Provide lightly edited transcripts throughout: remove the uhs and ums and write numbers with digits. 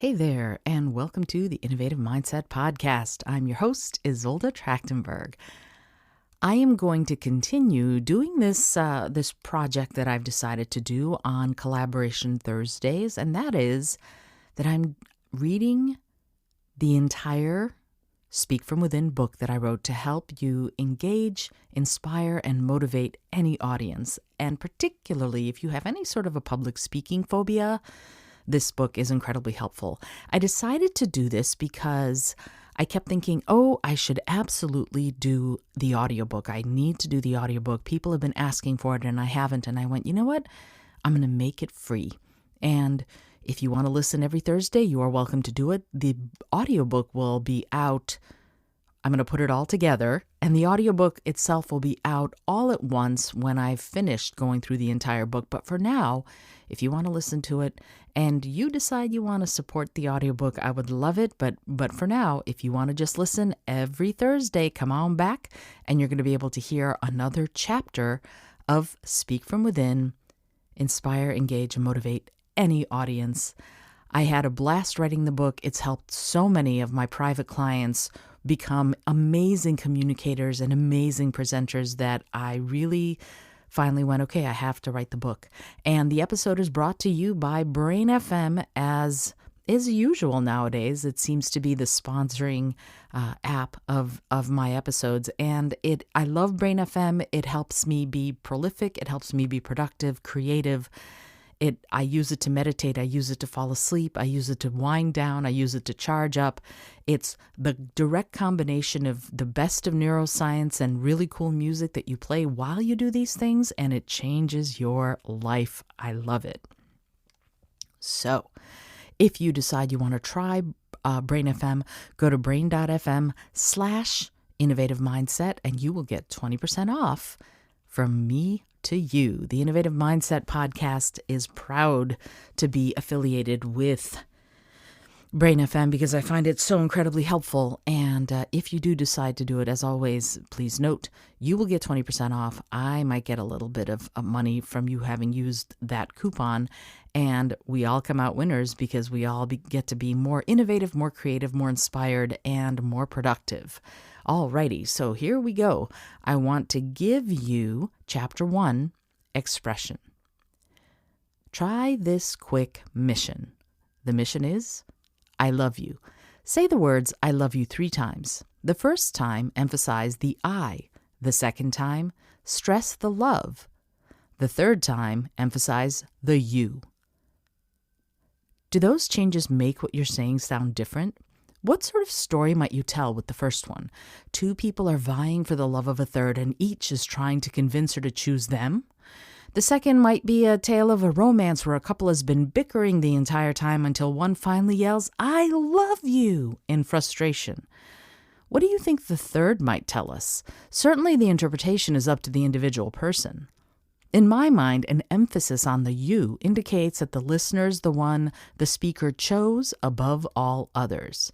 Hey there, and welcome to the Innovative Mindset Podcast. I'm your host, Isolde Trachtenberg. I am going to continue doing this project that I've decided to do on Collaboration Thursdays, and that is that I'm reading the entire Speak From Within book that I wrote to help you engage, inspire, and motivate any audience. And particularly if you have any sort of a public speaking phobia, this book is incredibly helpful. I decided to do this because I kept thinking, I should absolutely do the audiobook. I need to do the audiobook. People have been asking for it and I haven't. And I went, you know what? I'm going to make it free. And if you want to listen every Thursday, you are welcome to do it. The audiobook will be out. I'm going to put it all together, and the audiobook itself will be out all at once when I've finished going through the entire book. But for now, if you want to listen to it and you decide you want to support the audiobook, I would love it. But for now, if you want to just listen every Thursday, come on back and you're going to be able to hear another chapter of Speak From Within, inspire, engage, and motivate any audience. I had a blast writing the book. It's helped so many of my private clients become amazing communicators and amazing presenters that I really finally went, okay, I have to write the book. And the episode is brought to you by Brain FM, as is usual nowadays. It seems to be the sponsoring app of my episodes. And I love Brain FM. It helps me be prolific. It helps me be productive, creative. I use it to meditate. I use it to fall asleep. I use it to wind down. I use it to charge up. It's the direct combination of the best of neuroscience and really cool music that you play while you do these things, and it changes your life. I love it. So, if you decide you want to try Brain FM, go to brain.fm/innovative mindset, and you will get 20% off from me to you. The Innovative Mindset Podcast is proud to be affiliated with Brain FM because I find it so incredibly helpful. And if you do decide to do it, as always, please note, you will get 20% off. I might get a little bit of money from you having used that coupon. And we all come out winners because we all get to be more innovative, more creative, more inspired, and more productive. Alrighty, so here we go. I want to give you Chapter 1, Expression. Try this quick mission. The mission is, I love you. Say the words, I love you 3 times. The first time, emphasize the I. The second time, stress the love. The third time, emphasize the you. Do those changes make what you're saying sound different? What sort of story might you tell with the first one? 2 people are vying for the love of a third, and each is trying to convince her to choose them. The second might be a tale of a romance where a couple has been bickering the entire time until one finally yells, I love you, in frustration. What do you think the third might tell us? Certainly the interpretation is up to the individual person. In my mind, an emphasis on the you indicates that the listener's the one the speaker chose above all others.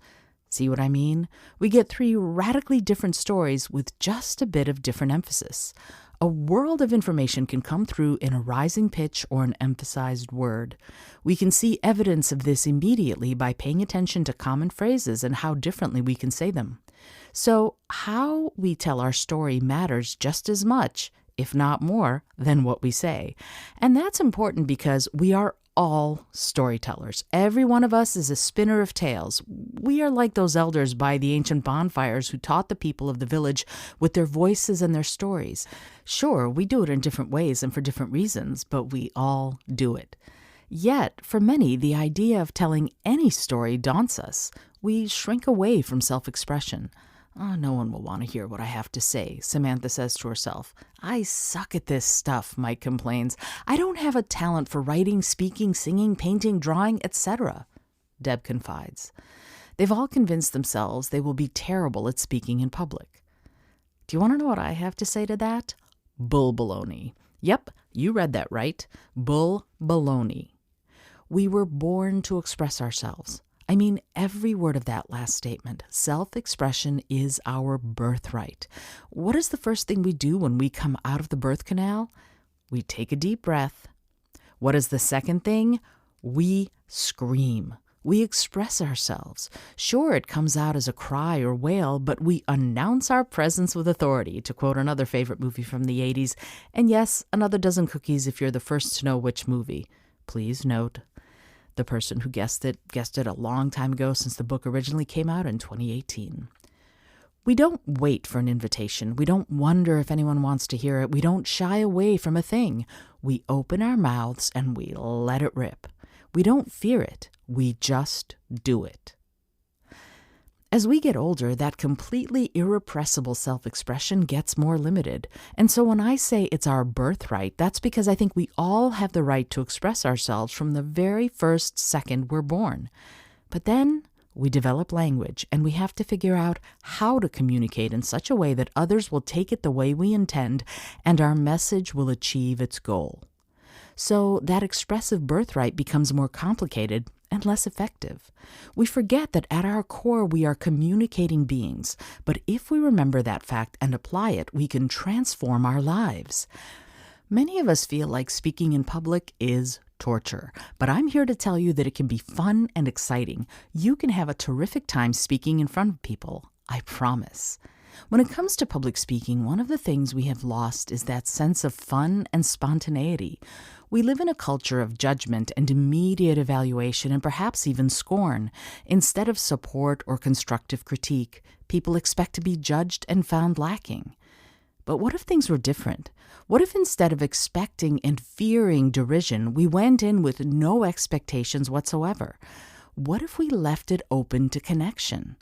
See what I mean? We get 3 radically different stories with just a bit of different emphasis. A world of information can come through in a rising pitch or an emphasized word. We can see evidence of this immediately by paying attention to common phrases and how differently we can say them. So how we tell our story matters just as much, if not more, than what we say. And that's important because we are all storytellers. Every one of us is a spinner of tales. We are like those elders by the ancient bonfires who taught the people of the village with their voices and their stories. Sure, we do it in different ways and for different reasons, but we all do it. Yet, for many, the idea of telling any story daunts us. We shrink away from self-expression. Oh, no one will want to hear what I have to say, Samantha says to herself. I suck at this stuff, Mike complains. I don't have a talent for writing, speaking, singing, painting, drawing, etc. Deb confides. They've all convinced themselves they will be terrible at speaking in public. Do you want to know what I have to say to that? Bull baloney. Yep, you read that right. Bull baloney. We were born to express ourselves. I mean every word of that last statement. Self-expression is our birthright. What is the first thing we do when we come out of the birth canal? We take a deep breath. What is the second thing? We scream. We express ourselves. Sure, it comes out as a cry or wail, but we announce our presence with authority, to quote another favorite movie from the 80s. And yes, another dozen cookies if you're the first to know which movie. Please note, the person who guessed it a long time ago, since the book originally came out in 2018. We don't wait for an invitation. We don't wonder if anyone wants to hear it. We don't shy away from a thing. We open our mouths and we let it rip. We don't fear it. We just do it. As we get older, that completely irrepressible self-expression gets more limited. And so when I say it's our birthright, that's because I think we all have the right to express ourselves from the very first second we're born. But then we develop language, and we have to figure out how to communicate in such a way that others will take it the way we intend, and our message will achieve its goal. So that expressive birthright becomes more complicated and less effective. We forget that at our core we are communicating beings, but if we remember that fact and apply it, we can transform our lives. Many of us feel like speaking in public is torture, but I'm here to tell you that it can be fun and exciting. You can have a terrific time speaking in front of people, I promise. When it comes to public speaking, one of the things we have lost is that sense of fun and spontaneity. We live in a culture of judgment and immediate evaluation and perhaps even scorn. Instead of support or constructive critique, people expect to be judged and found lacking. But what if things were different? What if instead of expecting and fearing derision, we went in with no expectations whatsoever? What if we left it open to connection?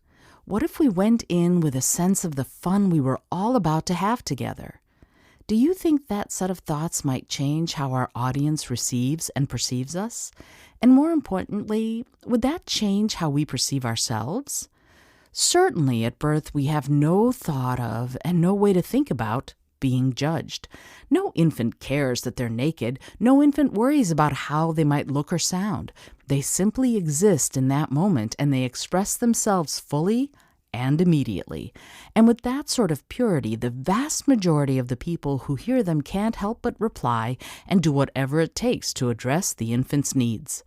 What if we went in with a sense of the fun we were all about to have together? Do you think that set of thoughts might change how our audience receives and perceives us? And more importantly, would that change how we perceive ourselves? Certainly at birth we have no thought of and no way to think about being judged. No infant cares that they're naked. No infant worries about how they might look or sound. They simply exist in that moment, and they express themselves fully and immediately. And with that sort of purity, the vast majority of the people who hear them can't help but reply and do whatever it takes to address the infant's needs.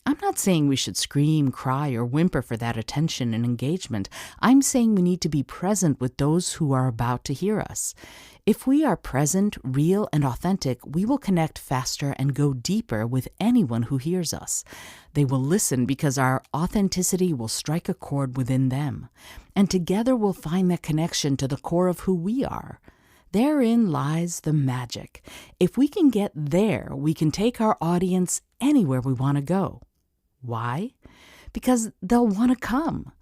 I'm not saying we should scream, cry, or whimper for that attention and engagement. I'm saying we need to be present with those who are about to hear us. If we are present, real, and authentic, we will connect faster and go deeper with anyone who hears us. They will listen because our authenticity will strike a chord within them. And together we'll find that connection to the core of who we are. Therein lies the magic. If we can get there, we can take our audience anywhere we want to go. Why? Because they'll want to come.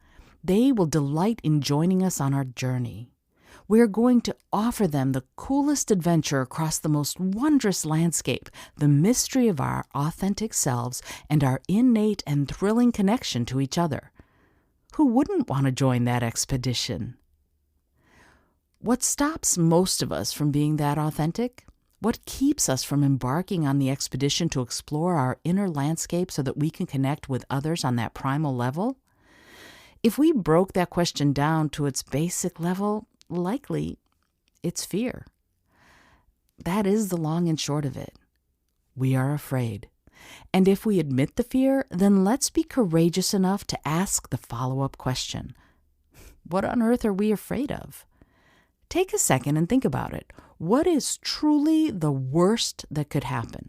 They will delight in joining us on our journey. We're going to offer them the coolest adventure across the most wondrous landscape, the mystery of our authentic selves, and our innate and thrilling connection to each other. Who wouldn't want to join that expedition? What stops most of us from being that authentic? What keeps us from embarking on the expedition to explore our inner landscape so that we can connect with others on that primal level? If we broke that question down to its basic level, likely it's fear. That is the long and short of it. We are afraid. And if we admit the fear, then let's be courageous enough to ask the follow-up question. What on earth are we afraid of? Take a second and think about it. What is truly the worst that could happen?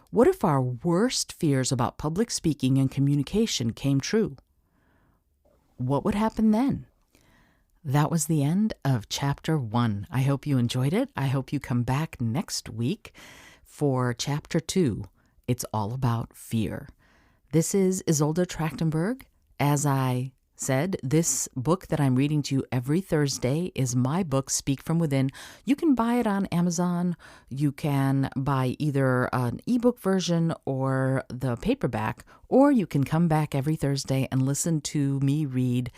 What if our worst fears about public speaking and communication came true? What would happen then? That was the end of Chapter 1. I hope you enjoyed it. I hope you come back next week for Chapter 2. It's all about fear. This is Isolde Trachtenberg. As I said, this book that I'm reading to you every Thursday is my book, Speak From Within. You can buy it on Amazon. You can buy either an ebook version or the paperback, or you can come back every Thursday and listen to me read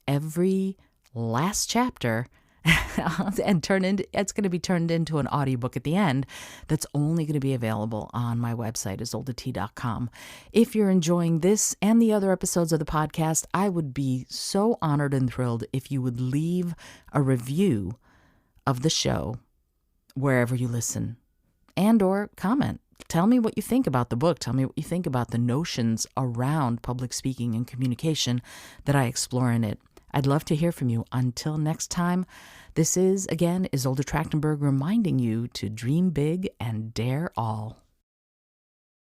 every last chapter and it's going to be turned into an audiobook at the end that's only going to be available on my website, isoldet.com. If you're enjoying this and the other episodes of the podcast, I would be so honored and thrilled if you would leave a review of the show wherever you listen and or comment. tell me what you think about the book. Tell me what you think about the notions around public speaking and communication that I explore in it. I'd love to hear from you. Until next time, this is, again, Isolde Trachtenberg reminding you to dream big and dare all.